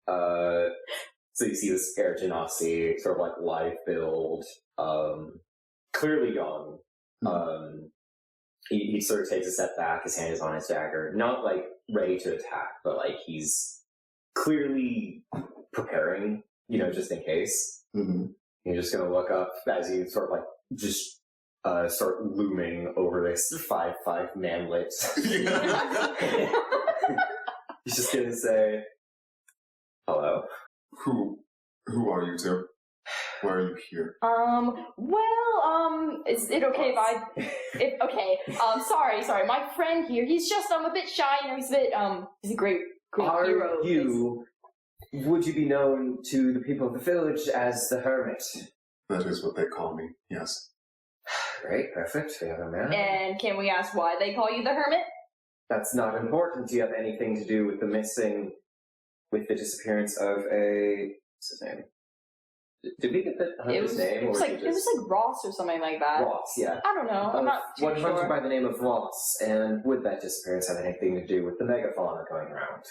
So you see this Air Genasi, sort of like live build, clearly young. He sort of takes a step back, his hand is on his dagger, not like ready to attack, but like he's clearly preparing, just in case. Mm-hmm. You're just gonna look up as you sort of like just start looming over this 5'5" manlet. He's just gonna say, hello. Who are you two? Why are you here? Is it okay if sorry, my friend here, he's just, a bit shy, he's a great hero. Would you be known to the people of the village as the Hermit? That is what they call me, yes. Great, perfect, we have a man. And can we ask why they call you the Hermit? That's not important. Do you have anything to do with the disappearance of what's his name? Did we get the hunter's name? It was like Ross or something like that. Ross, yeah. I don't know, I'm not too one hunter sure. by the name of Ross, and would that disappearance have anything to do with the megafauna going around?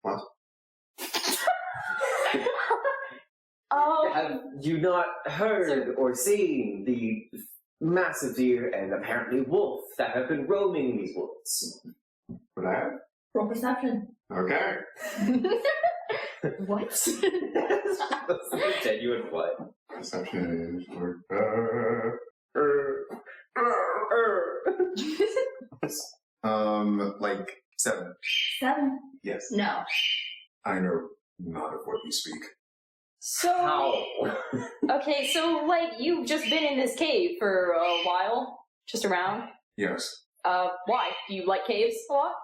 What? Have you not heard or seen the massive deer and apparently wolf that have been roaming these woods? Would I have? Roll perception. Okay. What? That's a genuine what? Perception is for... like 7. 7. Yes. No. I know not of what you speak. So, How? okay, so, you've just been in this cave for a while? Just around? Yes. Why? Do you like caves a lot?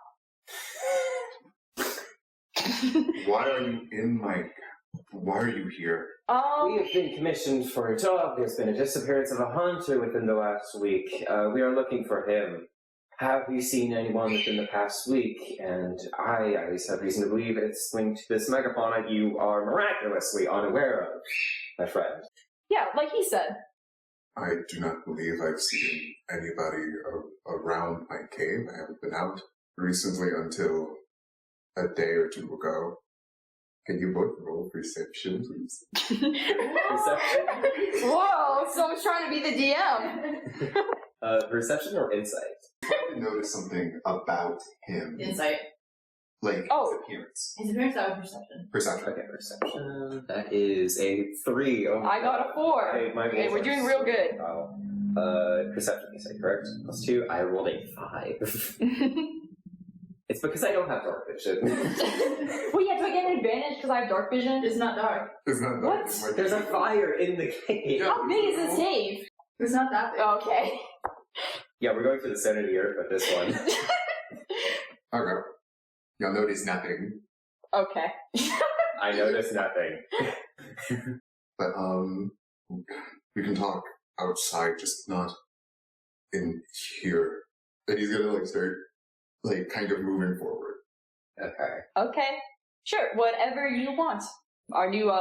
Why are you here? We have been commissioned for a job. There's been a disappearance of a hunter within the last week. We are looking for him. Have you seen anyone within the past week? And I at least have reason to believe it's linked to this megafauna you are miraculously unaware of, my friend. Yeah, like he said. I do not believe I've seen anybody around my cave. I haven't been out recently until a day or two ago. Can you both roll perception, please? Perception? Whoa, someone's trying to be the DM. Perception or insight? I noticed something about him. Insight. Like his appearance. His appearance, that was perception. Perception. Okay, perception. That is a 3. Oh, I got a 4. Okay, we're doing real good. Perception, you say, correct? +2. I rolled a 5. It's because I don't have dark vision. Well, yeah, do I get an advantage because I have dark vision? It's not dark. It's not What? that. There's a fire in the cave. How big is this cave? It's not that big. Okay. Yeah, we're going to the center of the earth with this one. Okay. You'll notice nothing. Okay. I noticed nothing. But, we can talk outside, just not in here. And he's gonna, start, kind of moving forward. Okay. Okay. Sure, whatever you want. Our new,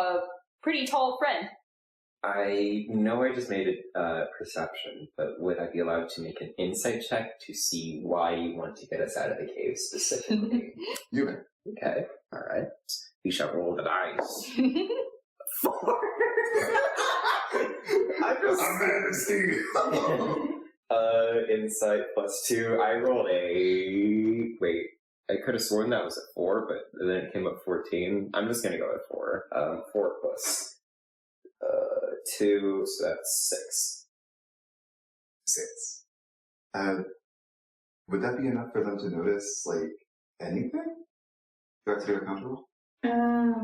pretty tall friend. I know I just made a perception, but would I be allowed to make an insight check to see why you want to get us out of the cave specifically? You may. Okay, alright. We shall roll the dice. 4! I Amazing! Insight +2. I rolled a... Wait, I could have sworn that was a 4, but then it came up 14. I'm just gonna go with 4. 4 plus 2, so that's 6. 6. Would that be enough for them to notice, anything? Do I have to get uncomfortable?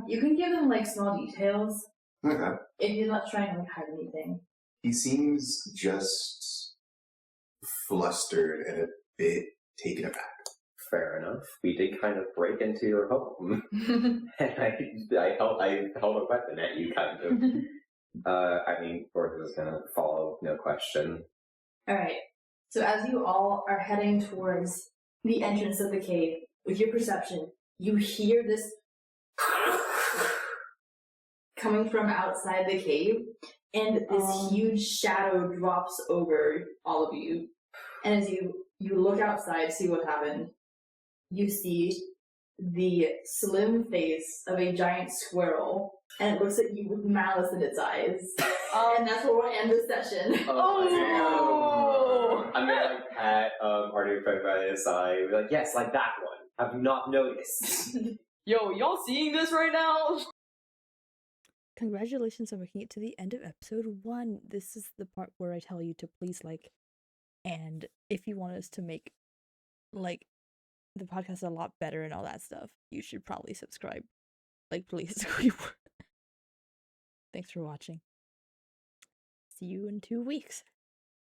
You can give them, small details. Okay. If you're not trying to, hide anything. He seems just flustered and a bit taken aback. Fair enough. We did kind of break into your home. And I held a weapon at you, kind of. I mean, Borges is going to follow, no question. Alright, so as you all are heading towards the entrance of the cave, with your perception, you hear this coming from outside the cave, and this huge shadow drops over all of you. And as you look outside, see what happened, you see the slim face of a giant squirrel, and it looks at you with malice in its eyes. And that's where we'll end the session. Oh! I'm gonna pat our new friend by his side. Be like, yes, like that one. Have you not noticed? Yo, y'all seeing this right now? Congratulations on making it to the end of episode 1. This is the part where I tell you to please like, and if you want us to make like the podcast a lot better and all that stuff, you should probably subscribe. Like, please. Thanks for watching. See you in 2 weeks.